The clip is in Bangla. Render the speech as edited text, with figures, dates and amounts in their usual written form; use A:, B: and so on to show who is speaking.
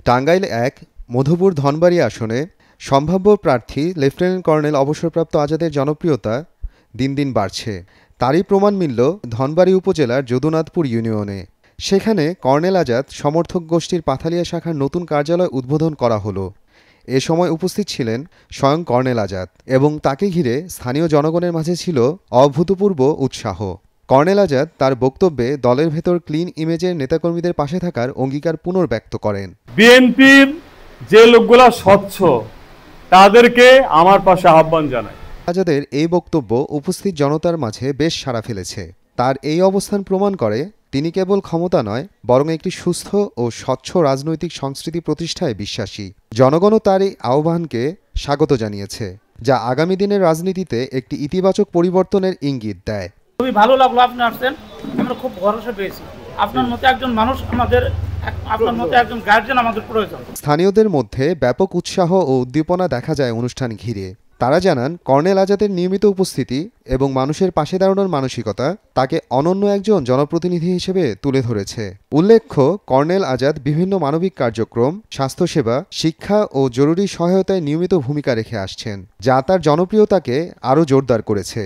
A: টাঙ্গাইল ১ মধুপুর ধনবাড়ী আসনে সম্ভাব্য প্রার্থী লেফটেন্যান্ট কর্নেল অবসরপ্রাপ্ত আজাদের জনপ্রিয়তা দিন দিন বাড়ছে। তারই প্রমাণ মিলল ধনবাড়ী উপজেলার যদুনাথপুর ইউনিয়নে। সেখানে কর্নেল আজাদ সমর্থক গোষ্ঠীর পাথালিয়া শাখার নতুন কার্যালয় উদ্বোধন করা হলো। এ সময় উপস্থিত ছিলেন স্বয়ং কর্নেল আজাদ এবং তাকে ঘিরে স্থানীয় জনগণের মাঝে ছিল অভূতপূর্ব উৎসাহ। কর্নেল আজাদ তার বক্তব্যে দলের ভেতর ক্লিন ইমেজের নেতাকর্মীদের পাশে থাকার অঙ্গীকার পুনর্ব্যক্ত করেন।
B: বিএনপির যে লোকগুলা স্বচ্ছ তাদেরকে আমার পাশে আহ্বান জানাই।
A: আজাদের এই বক্তব্য উপস্থিত জনতার মাঝে বেশ সাড়া ফেলেছে। তার এই অবস্থান প্রমাণ করে তিনি কেবল ক্ষমতা নয়, বরং একটি সুস্থ ও স্বচ্ছ রাজনৈতিক সংস্কৃতি প্রতিষ্ঠায় বিশ্বাসী। জনগণও তার এই আহ্বানকে স্বাগত জানিয়েছে, যা আগামী দিনের রাজনীতিতে একটি ইতিবাচক পরিবর্তনের ইঙ্গিত দেয়।
C: খুবই ভালো লাগলো আপনি আসছেন, আমরা খুব ভরসা পেয়েছি। আপনার মতো একজন মানুষ আমাদের, আপনার মতো একজন গার্জিয়ান আমাদের প্রয়োজন।
A: স্থানীয়দের মধ্যে ব্যাপক উৎসাহ ও উদ্দীপনা দেখা যায় অনুষ্ঠান ঘিরে। তারা জানান কর্নেল আজাদের নিয়মিত উপস্থিতি এবং মানুষের পাশে দাঁড়ানোর মানসিকতা তাকে অনন্য একজন জনপ্রতিনিধি হিসেবে তুলে ধরেছে। উল্লেখ্য, কর্নেল আজাদ বিভিন্ন মানবিক কার্যক্রম, স্বাস্থ্যসেবা, শিক্ষা ও জরুরি সহায়তায় নিয়মিত ভূমিকা রেখে আসছেন, যা তার জনপ্রিয়তাকে আরও জোরদার করেছে।